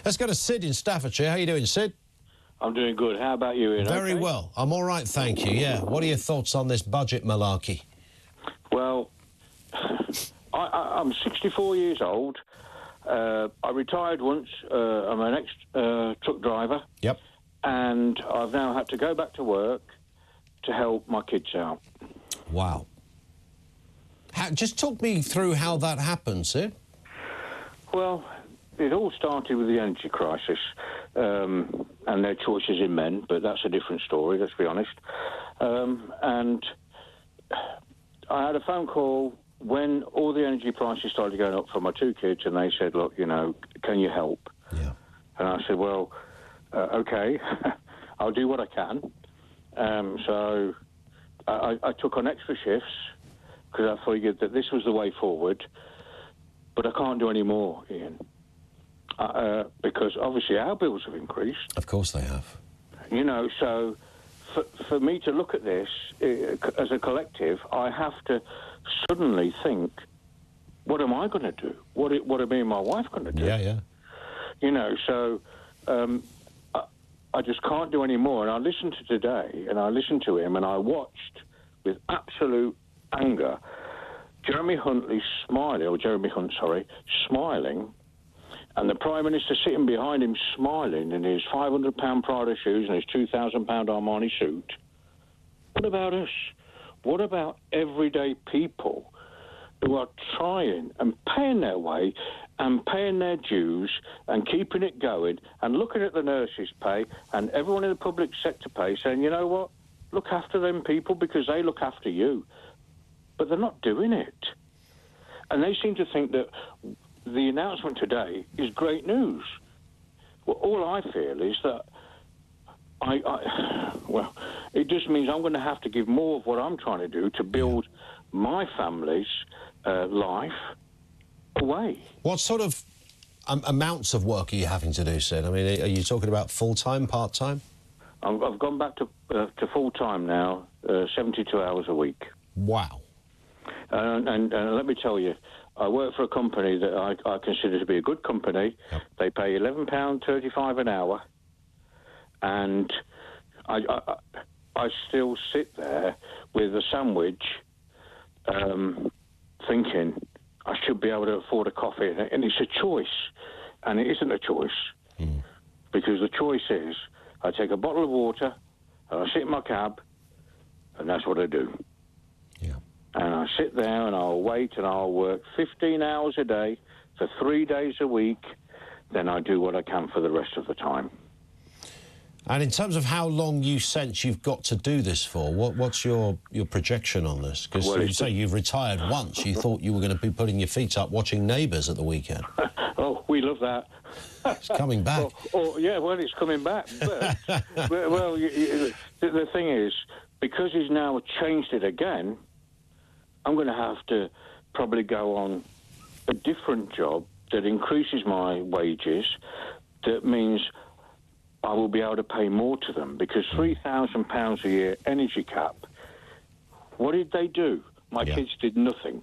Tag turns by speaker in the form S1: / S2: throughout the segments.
S1: Let's go to Sid in Staffordshire. How you doing, Sid?
S2: I'm doing good. How about you, Ian?
S1: Very well. I'm all right, thank you, yeah. What are your thoughts on this budget malarkey?
S2: Well, I'm 64 years old. I retired once. I'm an ex-truck driver.
S1: Yep.
S2: And I've now had to go back to work to help my kids out.
S1: Wow. Just talk me through how that happened, Sid.
S2: Well, it all started with the energy crisis and their choices in men, but that's a different story, let's be honest. And I had a phone call when all the energy prices started going up for my two kids, and they said, look, you know, can you help?
S1: Yeah.
S2: And I said, well, OK, I'll do what I can. So I took on extra shifts because I figured that this was the way forward, but I can't do any more, Ian. Because obviously our bills have increased.
S1: Of course they have.
S2: You know, so for me to look at this as a collective, I have to suddenly think, what am I going to do? What are me and my wife going to do?
S1: Yeah, yeah.
S2: You know, so I just can't do any more. And I listened to today, and I listened to him, and I watched with absolute anger Jeremy Hunt, smiling, and the Prime Minister sitting behind him smiling in his £500 Prada shoes and his £2,000 Armani suit. What about us? What about everyday people who are trying and paying their way and paying their dues and keeping it going and looking at the nurses' pay and everyone in the public sector pay, saying, you know what, look after them people because they look after you. But they're not doing it. And they seem to think that the announcement today is great news. Well, all I feel is that well, it just means I'm going to have to give more of what I'm trying to do to build my family's life away.
S1: What sort of amounts of work are you having to do, Sid? I mean, are you talking about full-time, part-time?
S2: I've gone back to full-time now, 72 hours a week.
S1: Wow.
S2: And let me tell you, I work for a company that I consider to be a good company. Yep. They pay £11.35 an hour, and I still sit there with a sandwich thinking I should be able to afford a coffee. And it's a choice, and it isn't a choice, because the choice is I take a bottle of water, and I sit in my cab, and that's what I do.
S1: Yeah.
S2: And I sit there and I'll wait and I'll work 15 hours a day for 3 days a week. Then I do what I can for the rest of the time.
S1: And in terms of how long you sense you've got to do this for, what's your projection on this? Because you say you've retired once. You thought you were going to be putting your feet up watching Neighbours at the weekend.
S2: Oh, we love that.
S1: It's coming back.
S2: Yeah, well, it's coming back. But, well, the thing is, because he's now changed it again, I'm going to have to probably go on a different job that increases my wages. That means I will be able to pay more to them, because £3,000 a year energy cap, what did they do? My kids did nothing.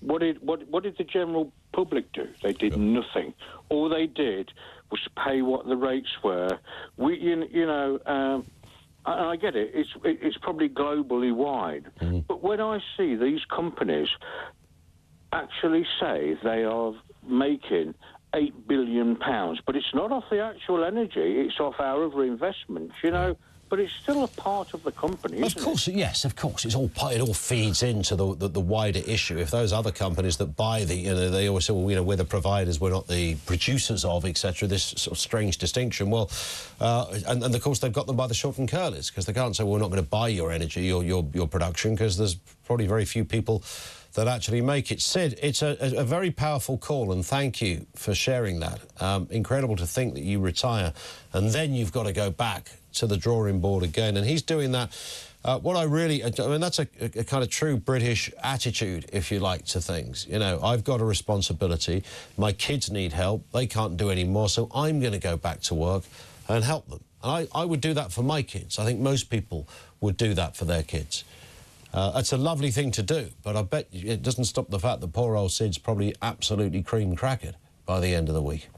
S2: What did the general public do? They did nothing. All they did was pay what the rates were. I get it. It's probably globally wide. But when I see these companies actually say they are making £8 billion, but it's not off the actual energy, it's off our other investments, you know, but it's still a part of the company, isn't it?
S1: Of course, yes, of course. It all feeds into the wider issue. If those other companies that buy they always say, well, you know, we're the providers, we're not the producers of, etc., this sort of strange distinction. Well, and of course, they've got them by the short and curlies, because they can't say, well, we're not going to buy your energy or your production, because there's probably very few people that actually make it. Sid, it's a very powerful call, and thank you for sharing that. Incredible to think that you retire, and then you've got to go back to the drawing board again. And he's doing that. That's a kind of true British attitude, if you like, to things. You know, I've got a responsibility. My kids need help. They can't do any more, so I'm going to go back to work and help them. And I would do that for my kids. I think most people would do that for their kids. It's a lovely thing to do, but I bet it doesn't stop the fact that poor old Sid's probably absolutely cream-crackered by the end of the week.